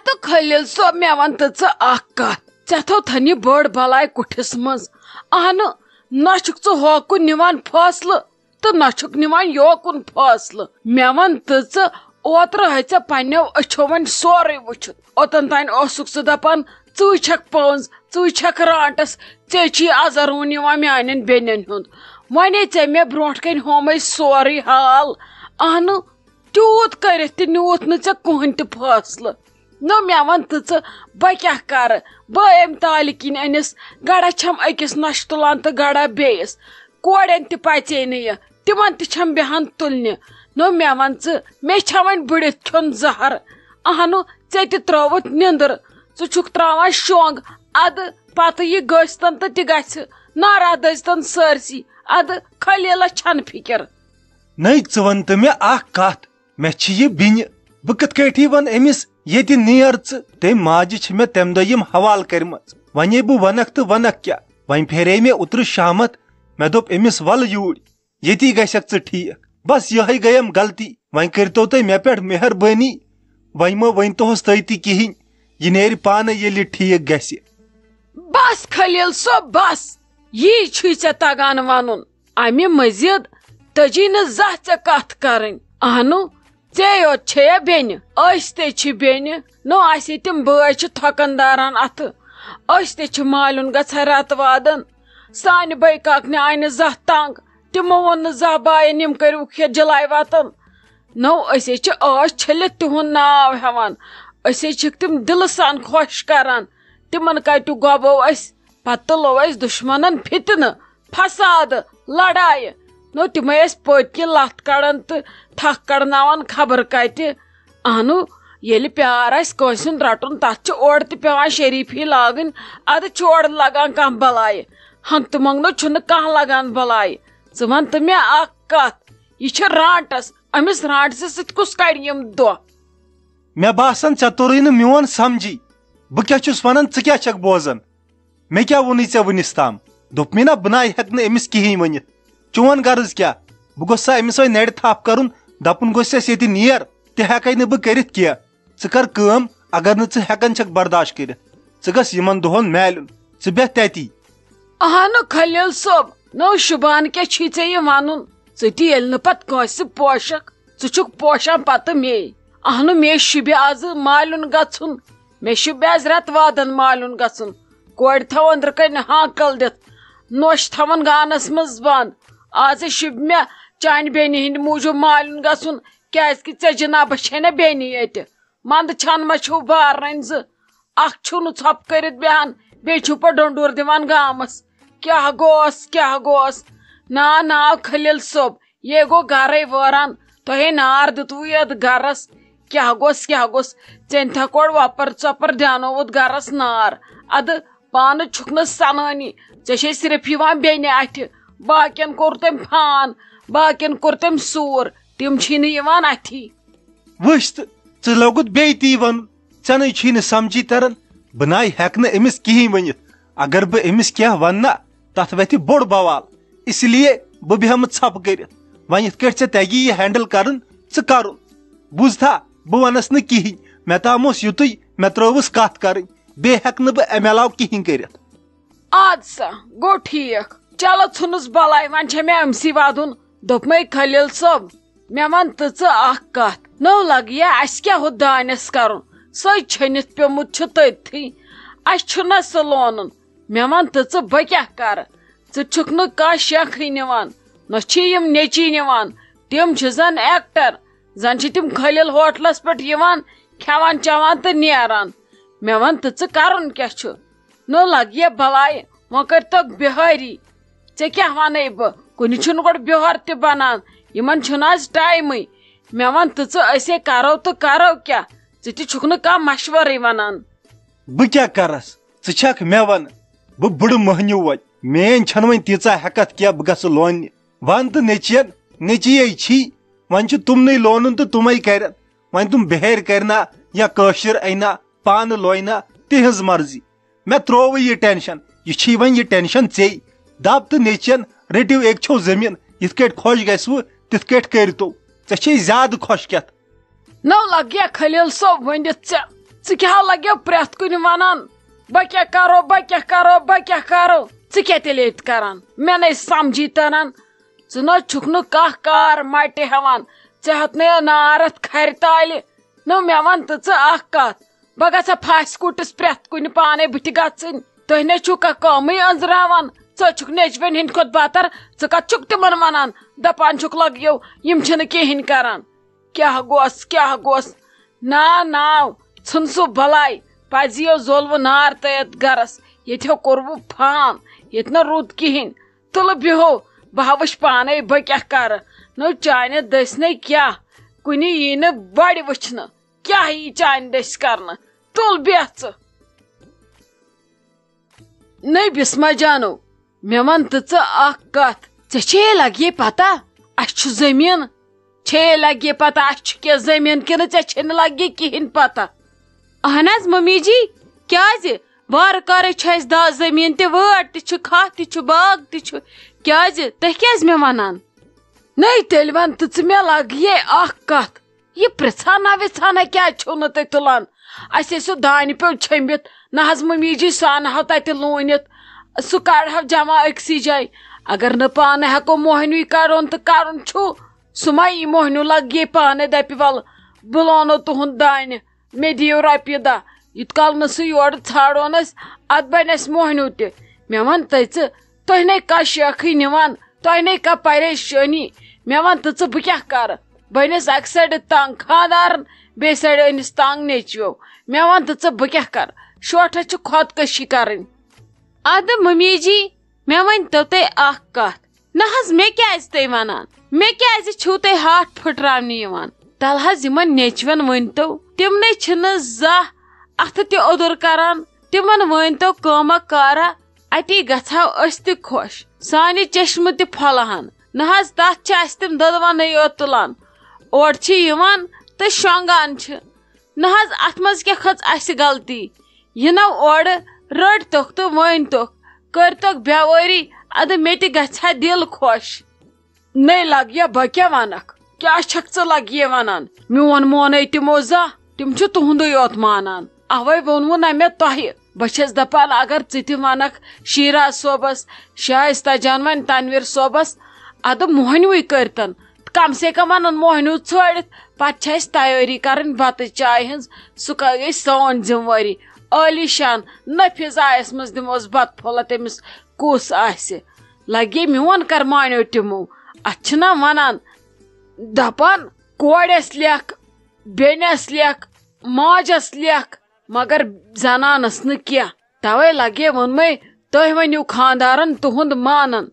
تو خلیل صٲب مے ون تو کت ے تھو تھن یہ بڑ بلاے کٹھس مز اہن نہ چھک ژٕ ہوکن نوان فاصلہ تو نہ چھک نوان یوکن فاصلہ مے ون تو اوترٕ ہے ژےٚ پننیو أچھو وۄنۍ سورُے وٕچھِتھ اوتن تانۍ اوسُکھ ژٕ دپان ژٕے چھکھ پٔنٛز ژٕے چھکھ رانٹس ژےٚ چھی ازرون یِوان میانٮ۪ن بیٚنٮ۪ن ہُنٛد وۄنۍ ژےٚ مےٚ برونٛٹھ کَنۍ ہومے سورُے حال اہن تیوٗت کٔرِتھ تہِ نیوٗتھ نہٕ ژےٚ کٕہٕنۍ تہِ فٲصلہٕ نہ مے ون تو بہٕ کیٛاہ کرٕ بہٕ امہِ تالہِ کِنۍ أنِس گڑا چھم أکِس نۄشہِ تُلان تہٕ گڑا بیٚیِس کورٮ۪ن تہِ پژے نہٕ یہِ تِمن تہِ چھم بیہان تُلنہِ نو مے ون ژٕ مےٚ چھا وۄنۍ بٔڑِتھ کھیوٚن زہر اہن ژےٚ تہِ ترٲوٕتھ نیندٕر ژٕ چھُکھ تراوان شونٛگ ادٕ پتہٕ یہِ گٔژھتن تہٕ تہِ گژھِ نارا دٔزتن سٲرسی ادٕ خلیلس چھنہٕ فِکر نٔے ژٕ ون تہٕ مےٚ اکھ کتھ مےٚ چھِ یہِ بیٚنہِ بہٕ کِتھ کٲٹھی ون أمِس ییٚتہِ نیر ژٕ تٔمۍ ماجہِ چھِ مےٚ تمہِ دۄہ یِم حوالہٕ کٔرمٕژ وۄنۍ بہٕ ونکھ تہٕ ونکھ کیٛاہ وۄنۍ پھیرے مےٚ اوترٕ شامت مےٚ دوٚپ أمِس ولہٕ یوٗرۍ ییٚتی گژھکھ ژٕ ٹھیٖک بس یِہے گٔیم غلطی وۄنۍ کٔرتو تُہۍ مےٚ پٮ۪ٹھ مہربٲنی وۄنۍ مہ ؤنۍتوہس تُہۍ تہِ کِہینۍ یہِ نیرِ پانہٕ ییٚلہِ یہِ ٹھیٖک گژھِ بس خلیل صٲب بس یی چھُے ژےٚ تگان ونُن امہِ مزید تجی نہٕ زانٛہہ ژےٚ کتھ کرٕنۍ اہنو ژے یوت چھےٚ بیٚنہِ أسۍ تہِ چھِ بیٚنہِ نو اسہِ تِم بٲے چھِ تھۄکن داران اتھٕ أسۍ تہِ چھِ مالیُن گژھان رٮ۪تہٕ وادن سانہِ بٲے کاکنہِ آیہِ نہٕ زانٛہہ تنگ تِمو ووٚن نہٕ زانٛہہ باین یِم کٔرِوکھ یتھ جلاے وطن نو أسۍ چھِ ٲش چھٔلِتھ تِہُنٛد ناو ہٮ۪وان أسۍ چھِکھ تِم دلہٕ سان خۄش کران تِمن کتہِ گۄبو أسۍ پتہٕ تُلو أسۍ دُشمنن فتنہٕ فسادٕ لڑایہِ نو تِمے ٲسۍ پٔتۍ کِنۍ لتھ کڑان تہٕ تھکھ کڑناوان خبر کتہِ اہنو ییٚلہِ پیار آسہِ کٲنٛسہِ ہُنٛد رٹُن تتھ چھِ اورٕ تہِ پیوان شریٖفی لاگٕنۍ ادٕ چھُ اورٕ لگان کانٛہہ بلایہِ ہنگتہٕ منگنو چھُنہٕ کانٛہہ لگان بلایہِ ژٕ ون تہٕ مےٚ اکھ کتھ یہِ چھِ رانٹس أمِس رانٹسہِ سۭتۍ کُس کڑِ یِم دۄہ مےٚ باسان ژےٚ توٚرُے نہٕ میون سمجھی بہٕ کیٛاہ چھُس ونان ژٕ کیٛاہ چھکھ بوزان مےٚ کیٛاہ ووٚنُے ژےٚ وُنِس تام دوٚپمے نا بہٕ نَے ہٮ۪کہٕ نہٕ أمِس کِہینۍ ؤنِتھ چون غرض کیٛاہ بہٕ گوٚژھ سا أمِس وۄنۍ نرِ تھپھ کرُن دپُن گوٚژھ اَسہِ ییٚتہِ نیر تہِ ہٮ۪کے نہٕ بہٕ کٔرِتھ کینٛہہ ژٕ کر کٲم اگر نہٕ ژٕ ہٮ۪کان چھکھ برداشت کٔرِتھ ژٕ گژھ یِمن دۄہن میلُن ژٕ بیٚہہ تتی اہنو خلیل صٲب نو شُبان کیٛاہ چھُے ژےٚ یہِ ونُن ژٕ تہِ ییٚلہِ نہٕ پتہٕ کٲنٛسہِ پوشکھ ژٕ چھُکھ پوشان پتہٕ مے اہنو مے شُبہِ آز مالیُن گژھُن مے شُبہِ آز رٮ۪تہٕ وادن مالیُن گژھُن کورِ تھاو أنٛدرٕ کنہِ ہانکل دِتھ نوٚش تھاون گانس منٛز بنٛد آز شُبہِ مےٚ چانہِ بیٚنہِ ہٕنٛدِ موٗجوٗب مالیُن گژھُن کیازِ کہِ ژےٚ جنابس چھے نا بیٚنہِ ییٚتہِ منٛدٕ چھن ما چھِو بارنٕنۍ زٕ اکھ چھُو نہٕ ژھۄپہٕ کٔرِتھ بیہان بیٚیہِ چھِو پتہٕ ڈونڈور دِوان گامس کیٛاہ گوس کیٛاہ گوس نا نا خلیل صٲب یے گوٚو گرے وٲران تۄہے نار دِتوٕ یتھ گرس کیٛاہ گوس ژےٚ تھکھ اورٕ وۄپر ژۄپر دیانووُتھ گرس نار ادٕ پانہٕ چھُکھ نہٕ سنٲنی ژےٚ چھے صرف یِوان بیٚنہِ اتھِ باقین کوٚر تٔمۍ فان باقین کوٚر تٔمۍ سوٗر تِم چھی نہٕ یِوان اتھی وٕچھ تہٕ ژٕ لوگُتھ بیٚیہِ تی ونُن ژےٚ نَے چھُے نہٕ سمجھی تران بہٕ نَے ہٮ۪کہٕ نہٕ أمِس کِہینۍ ؤنِتھ اگر بہٕ أمِس کینٛہہ ونہٕ نا تتھ وتھِ بوٚڑ بوال اسی لیے بہٕ بیہمہٕ ژھپہٕ کٔرِتھ وۄنۍ یِتھ کٲٹھۍ ژےٚ تگی یہِ ہینڈل کرُن ژٕ کرُن بوٗزتھا بہٕ ونس نہٕ کِہینۍ مےٚ تام اوس یُتُے مےٚ ترٲوٕس کتھ کرٕنۍ بیٚیہِ ہٮ۪کہٕ نہٕ بہٕ امہِ علاوٕ کِہینۍ کٔرِتھ اد سا گوٚو ٹھیٖک چلو ژھٕنُس بلاے وۄنۍ چھےٚ مےٚ أمسٕے ودُن دوٚپمے خلیل صٲب مےٚ ون تہٕ ژٕ اکھ کتھ نو لگیا اسہِ کیٛاہ ہُتھ دانٮ۪س کرُن سۄے چھٔنِتھ پیومُت چھُ تٔتھی اسہِ چھُنہ سُہ لونُن مےٚ ون تہٕ ژٕ بہٕ کیٛاہ کرٕ ژٕ چھُکھ نہٕ کانٛہہ شیخٕے نِوان نہ چھی یِم نیچی نِوان تِم چھِ زن ایکٹر زن چھِ تِم خلیل ہوٹلس پٮ۪ٹھ یِوان کھٮ۪وان چٮ۪وان تہٕ نیران مےٚ ون تہٕ ژٕ کرُن کیٛاہ چھُ نو لگیا بلاے وۄنۍ کٔرتکھ بِہٲری ژےٚ کیٛاہ ونے بہٕ کُنہِ چھُنہٕ گۄڈٕ بِہار تہِ بنان یِمن چھُنہٕ آز ٹایمٕے مےٚ ون تہٕ ژٕ أسے کرو تہٕ کرو کیٛاہ ژٕ تہِ چھُکھ نہٕ کانٛہہ مشورٕے ونان بہٕ کیٛاہ کرس ژٕ چھکھ مےٚ ونہٕ بہٕ بٕڑٕ مٔہنیوٗ وۄنۍ میٲنۍ چھنہٕ وۄنۍ تیٖژاہ ہٮ۪کتھ کینٛہہ بہٕ گژھٕ لوننہِ ون تہٕ نیچین نیچیے چھی وۄنۍ چھُ تُمنٕے لونُن تہٕ تِمے کرن وۄنۍ تِم بِہٲرۍ کرنا یا کٲشِر اَنا پانہٕ لوینا تِہنٛز مرضی مےٚ ترووٕے یہِ ٹینشن یہِ چھی وۄنۍ یہِ ٹینشن ژےٚ دپ تہٕ نیچین رٔٹِو أکۍ چھو زٔمیٖن یِتھ کٲٹھۍ خۄش گژھوٕ تِتھ کٲٹھۍ کٔرتو ژےٚ چھے زیادٕ خۄش کیتھ نو لگیا خلیل صٲب ؤنِتھ کیا لگو پریت کن ونان بہ کیا کرو بہ کیا کرو بہ کیا کرو ژٕ تیٚلہِ ییٚتہِ کران مےٚ نَے سمجھی تران ژٕ نہ چھُکھ نہٕ کانٛہہ کار مٹہِ ہٮ۪وان ژےٚ ہٮ۪تھ نَے نارتھ کھرِ تالہِ نہ مےٚ وَن تہٕ ژٕ اکھ کتھ بہٕ گژھا پھاسہِ کُٹِس پرٛٮ۪تھ کُنہِ پانے بٕتھِ گژھٕنۍ تُہۍ نَے چھُو کانٛہہ کٲمٕے أنٛزراوان ژٕ چھُکھ نیچوٮ۪ن ہٕنٛدِ کھۄتہٕ بتر ژٕ کتھ چھُکھ تِمن ونان دپان چھُکھ لگیو یِم چھِنہٕ کِہیٖنۍ کران کیٛاہ گوٚس ناو ژھٕن سُہ بلاے پزِ یو زولوٕ نار تٔیِتھ گرس ییٚتہِ ہو کوٚروٕ فان ییٚتہِ نہٕ روٗد کِہیٖنۍ تُلہٕ بِہو بہٕ وٕچھ پانے بہٕ کیٛاہ کرٕ نو چانہِ دٔسۍ کیٛاہ کُنہِ یی نہٕ بڑِ وٕچھنہٕ کیٛاہ یی چانہِ دٔسۍ کرنہٕ تُل بیٚہہ ژٕ نٔے بسما جانو مےٚ ون تہٕ ژٕ اکھ کتھ ژےٚ چھے لگیے پتہ اسہِ چھُ زٔمیٖن چھے لگیے پتہ اسہِ چھُ کینٛہہ زٔمیٖن کِنہٕ ژےٚ چھے نہٕ لگیے کِہیٖنۍ پتہ اہن حظ ممی جی کیازِ وارٕ کارے چھُ اسہِ دہ زٔمیٖن تہِ وٲر تہِ چھُ کھہہ تہِ چھُ باغ تہِ چھُ کیازِ تُہۍ کیازِ مےٚ ونان نٔے تیٚلہِ ون تہٕ ژٕ مےٚ لگیے اکھ کتھ یہِ پرژھانا وِژھانا کیازِ چھُو نہٕ تُہۍ تُلان اسہِ سُہ دانہِ پیوٚو چھٔمبِتھ نہ حظ ممی جی سُہ انہو تتہِ لوٗنِتھ سُہ کڑہو جمع أکسٕے جایہِ اگر نہٕ پانہٕ ہٮ۪کو موہنوی کڑُن تہٕ کرُن چھُ سُہ ما یی موہنیوٗ لگیے پانے دپہِ ول بہٕ لونو تُہُنٛد دانہِ مےٚ دِیِو رۄپیہِ دہ یوٗت کال نہٕ سُہ یورٕ ژھانڈون أسۍ اتھ بنہِ اسہِ موہنیوٗ تہِ مےٚ ون تہٕ تُہۍ نَے کانٛہہ شیخٕے نِوان تۄہہِ نَے کانٛہہ پریشٲنی مےٚ ون تہٕ بہٕ کیٛاہ کرٕ بہٕ أنِس اکہِ سایڈٕ تنگ خاندارن بیٚیہِ سایڈٕ أنِس تنگ نیچویو مےٚ ون تہٕ بہٕ کیٛاہ کرٕ شوٹھس چھِ خۄدکٔشی کرٕنۍ ادٕ ممی جی مےٚ ؤنۍتو تُہۍ اکھ کتھ نہ حظ مےٚ کیازِ تُہۍ ونان مےٚ کیازِ چھُو تُہۍ ہاتھ پھٕٹراونہِ یِوان تل حظ یِمن نیچوٮ۪ن ؤنۍتو تِمنٕے چھِنہٕ زانٛہہ اتھٕ تہِ اوٚدُر کران تِمن ؤنۍتو کٲما کارا اتی گژھہو أسۍ تہِ خۄش سانہِ چشمہٕ تہِ پھۄلہٕ ہن نہ حظ تتھ چھِ اسہِ تِم دٔدوَنٕے یوت تُلان اورٕ چھِ یِوان تہٕ شۄنٛگان چھِ نہ حظ اتھ منٛز کیٛاہ کھٔژ اسہِ غلطی یِنو اورٕ رٔٹۍتوکھ تہٕ ؤنۍتوکھ کٔرۍتوکھ بیوٲری ادٕ مےٚ تہِ گژھِ ہا دل خۄش نٔے لگیا بہٕ کیٛاہ ونکھ کیٛاہ چھکھ ژٕ لگیے ونان میون مونٕے تِمو زانٛہہ تِم چھِ تُہُنٛدُے یوت مانان اوے ووٚنوُ نہ مےٚ تۄہہِ بہٕ چھس دپان اگر ژٕ تہِ ونکھ شیراز صٲبس شائستہ جان ونہِ تنویر صٲبس ادٕ موہنوٕے کٔرتن کم سے کم انن موہنیوٗ ژھٲڑِتھ پتہٕ چھِ اسہِ تیٲری کرٕنۍ بتہٕ چایہِ ہٕنٛز سُہ گٔے سٲنۍ ذمہٕ وٲری عٲلی شان نٔفیٖض آیس منٛز دِموس بتہٕ پھوٚلہ تٔمِس کُس آسہِ لگے میون کر مانیو تِمو اتھ چھِنہ ونان دپان کورٮ۪س لیکھ بیٚنٮ۪س لیکھ ماجس لیکھ مگر زنانس نہٕ کینٛہہ توے لگے ووٚنمے تُہۍ ؤنِو خاندارن تُہُنٛد مانن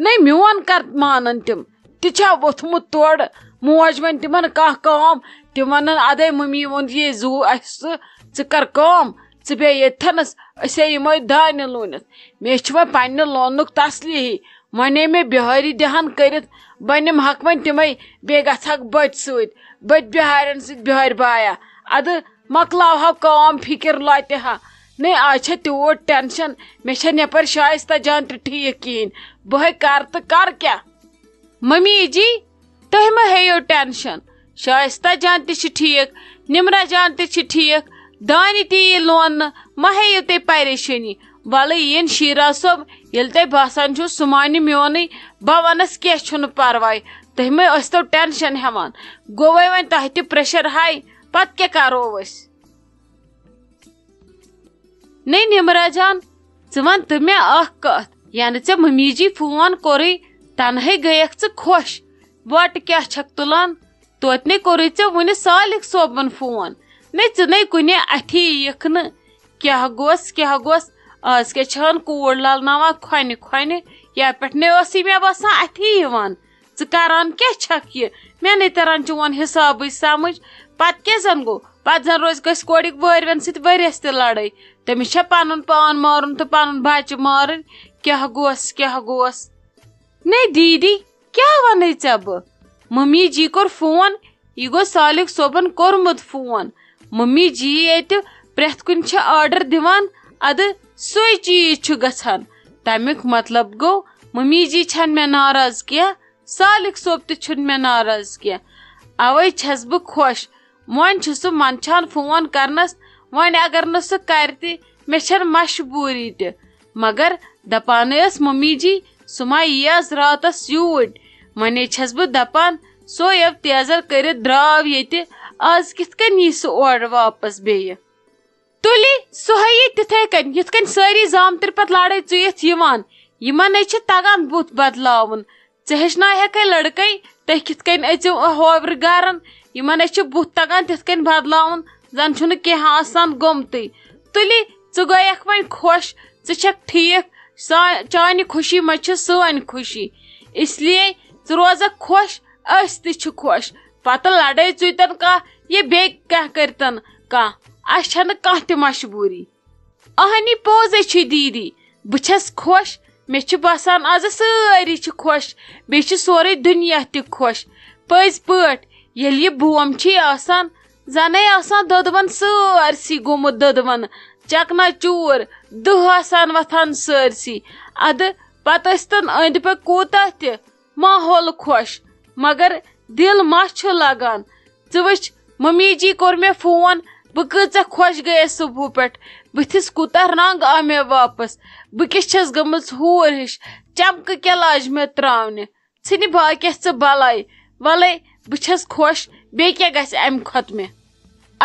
نَے میون کر مانن تِم تہِ چھا ووٚتھمُت تورٕ موج وۄنۍ تِمن کانٛہہ کٲم تِم ونن ادے ممی ووٚن یے زوٗ اسہِ ژٕ کر کٲم ژٕ بیٚہہ ییٚتھنس أسۍ ہے یِمے دانہِ لوٗنِتھ مےٚ چھُ وۄنۍ پننہِ لوننُک تسلی وۄنۍ مےٚ بِہٲری دہن کٔرِتھ بہٕ نِمہکھ وۄنۍ تِمے بیٚیہِ گژھکھ بٔتۍ سۭتۍ بٔتۍ بِہارٮ۪ن سۭتۍ بِہٲرۍ بایا ادٕ مۄکلاوہو کٲم فِکر لۄتہِ ہا نَے آز چھےٚ تیوٗت ٹینشن مےٚ چھنہٕ یپٲرۍ شائستہ جان تہِ ٹھیٖک کِہیٖنۍ بہے کر تہٕ کر کیٛاہ ممی جی تُہۍ مہ ہیٚیِو ٹینشن شائستہ جان تہِ چھِ ٹھیٖک نمرا جان تہِ چھِ ٹھیٖک دانہِ تہِ یی لوننہٕ مہ ہیٚیِو تُہۍ پریشٲنی ولہٕ یِن شیراز صٲب ییٚلہِ تۄہہِ باسان چھُو سُہ مانہِ میونٕے بہٕ ونس کینٛہہ چھُنہٕ پرواے تُہۍ مہ ٲسۍتو ٹینشن ہٮ۪وان گوٚوے وۄنۍ تۄہہِ تہِ پریشر ہاے پتہٕ کیٛاہ کرو أسۍ نَے نمرا جان ژٕ ون تہٕ مےٚ اکھ کتھ ینہٕ ژےٚ ممی جی فون کوٚرُے تنہے گٔیکھ ژٕ خۄش وۄٹہٕ کیٛاہ چھکھ تُلان توتہِ نَے کوٚرُے ژےٚ وُنہِ صالح صٲبن فون نَے ژٕ نَے کُنہِ اَتھی یِکھ نہٕ کیٛاہ گوٚژھ آز کیٛاہ چھَن کوٗر للناوان کھۄنہِ کھۄنہِ یپھ پٮ۪ٹھ نَے ٲسٕے مےٚ باسان اَتھی یِوان ژٕ کران کیٛاہ چھکھ یہِ مےٚ نَے تران چون حسابٕے سمجھ پتہٕ کیٛاہ زن گوٚو پتہٕ زن روزِ گژھِ کورِکۍ وٲرۍوٮ۪ن سۭتۍ ؤرِیَس تہِ لڑٲے تٔمِس چھےٚ پنُن پان مارُن تہٕ پنُن بچہِ مارٕنۍ کیٛاہ گوٚژھ نَے دیٖدی کیٛاہ ونے ژےٚ بہٕ ممی جی کوٚر فون یہِ گوٚو صالح صٲبن کوٚرمُت فون ممی جی ییٚتہِ پرٮ۪تھ کُنہِ چھِ آرڈر دِوان ادٕ سُے چیٖز چھُ گژھان تمیُک مطلب گوٚو ممی جی چھنہٕ مےٚ ناراض کینٛہہ صالح صٲب تہِ چھُنہٕ مےٚ ناراض کینٛہہ اوے چھس بہٕ خۄش وۄنۍ چھُ سُہ منٛدچھان فون کرنس ون اگر ن سہ کر تہ مے چھن مجبوری تہ مگر دپان ٲس ممی جی سہ ما ییٖیَس راتس یوٗرۍ ونے چھس بہٕ دپان سو یو تیزر کٔرِتھ درٛاو ییٚتہِ آز کِتھ کٔنۍ یی سُہ اورٕ واپس بیٚیہِ تُلی سُہ ہیی تِتھے کٔنۍ یِتھ کٔنۍ سٲری زامتٕرۍ پتہٕ لڑٲے ژُیِتھ یِوان یِمن چھِ تگان بُتھ بدلاوُن ژٕ ہیٚچھناوہکھے لڑکے تُہۍ کِتھ کٔنۍ أژِو ہوورِ گرن یِمن چھِ بُتھ تگان تِتھ کٔنۍ بدلاوُن زن چھُنہٕ کینٛہہ آسان گوٚمتٕے تُلی ژٕ گٔیکھ وۄنۍ خۄش ژٕ چھکھ ٹھیٖک چانہِ خوشی منٛز چھِ سٲنۍ خوشی اس لیے ژٕ روزکھ خۄش أسۍ تہِ چھِ خۄش پتہٕ لڑٲے ژُیتن کانٛہہ یا بیٚیہِ کینٛہہ کٔرتن کانٛہہ اسہِ چھنہٕ کانٛہہ تہِ مجبوٗری اہنی پوزے چھُ دیٖدی بہٕ چھس خۄش مےٚ چھُ باسان آز سٲری چھِ خۄش بیٚیہِ چھُ سورُے دُنیا تہِ خۄش پٔزۍ پٲٹھۍ ییٚلہِ یہِ بوم چھُے آسان زنے آسان دۄدون سٲرسٕے گوٚمُت دۄدون چکنا چوٗر دٕہ آسان وتھان سٲرسٕے ادٕ پتہٕ ٲسۍتن أنٛدۍ پٔکۍ کوٗتاہ تہِ ماحول خۄش مگر دل ما چھُ لگان ژٕ وٕچھ ممی جی کوٚر مےٚ فون بہٕ کۭژاہ خۄش گٔیس صبحو پٮ۪ٹھ بٕتھِس کوٗتاہ رنگ آو مےٚ واپس بہٕ کیٛاہ چھس گٔمٕژ ہوٗر ہِش چمکہٕ کیٛاہ لاج مےٚ تراونہِ ژھٕنہِ باقیس ژٕ بلاے ولے بہٕ چھس خۄش بیٚیہِ کیٛاہ گژھِ امہِ کھۄتہٕ مےٚ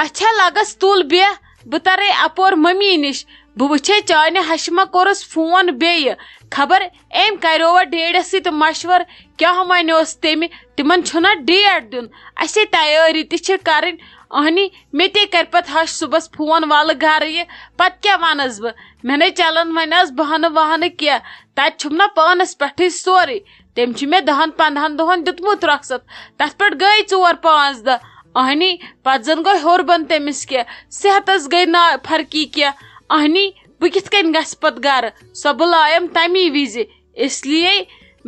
اچھا لگس تُل بیٚہہ بہٕ ترے اپور ممی نِش بہٕ وٕچھے چانہِ ہشہِ ما کوٚرُس فون بیٚیہِ خبر أمۍ کریووا ڈیڈس سۭتۍ مشور کیٛاہ ونیوس تٔمۍ تِمن چھُنہ ڈیٹ دیُن اسے تیٲری تہِ چھِ کرٕنۍ اہنی مےٚ تے کرِ پتہٕ ہش صبحس فون ولہٕ گرٕ یہِ پتہٕ کیٛاہ ونس بہٕ مےٚ نے چلان وۄنۍ آز بہانہٕ وہانہٕ کینٛہہ تتہِ چھُم نا پانس پٮ۪ٹھٕے سورُے تٔمۍ چھُ مےٚ 10-15 دۄہن دیُتمُت رۄخصت تتھ پٮ۪ٹھ گٔے 4-5 دۄہ اہنی پتہٕ زن گوٚو ہیوٚر بۄن تٔمِس کینٛہہ صحتس گٔے نا فرقی کینٛہہ اہنی بہٕ کِتھ کٔنۍ گژھٕ پتہٕ گرٕ سۄ بُلایم تمی وِزِ اس لیے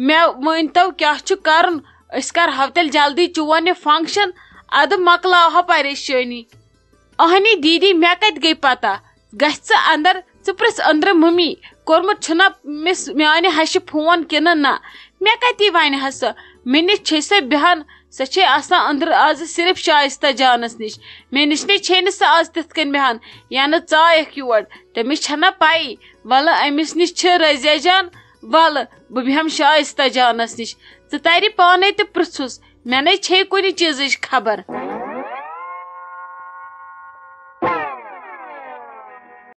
مےٚ ؤنۍتو کیٛاہ چھُ کرُن أسۍ کرہاو تیٚلہِ جلدی چون یہِ فنکشن ادٕ مۄکلاوہا پریشٲنی اہنی دیٖدی مےٚ کتہِ گٔے پتہ گژھِ ژٕ اندر ژٕ پرژھ أنٛدرٕ ممی کوٚرمُت چھُنا میانہِ ہشہِ فون کِنہٕ نہ مےٚ کتی ونہِ ہا سۄ مےٚ نِش چھے سۄ بیہان سۄ چھے آسان أنٛدرٕ آز صرف شایستہ جانس نِش مےٚ نِش نے چھے نہٕ سۄ آز تِتھ کٔنۍ بیہان ینہٕ ژایکھ یور تٔمِس چھنا پایی ولہٕ أمِس نِش چھِ رضیہ جان ولہٕ بہٕ بیہم شایستہ جانس نِش ژٕ ترِ پانے تہٕ پرژھُس مےٚ نے چھے کُنہِ چیٖزٕچ خبر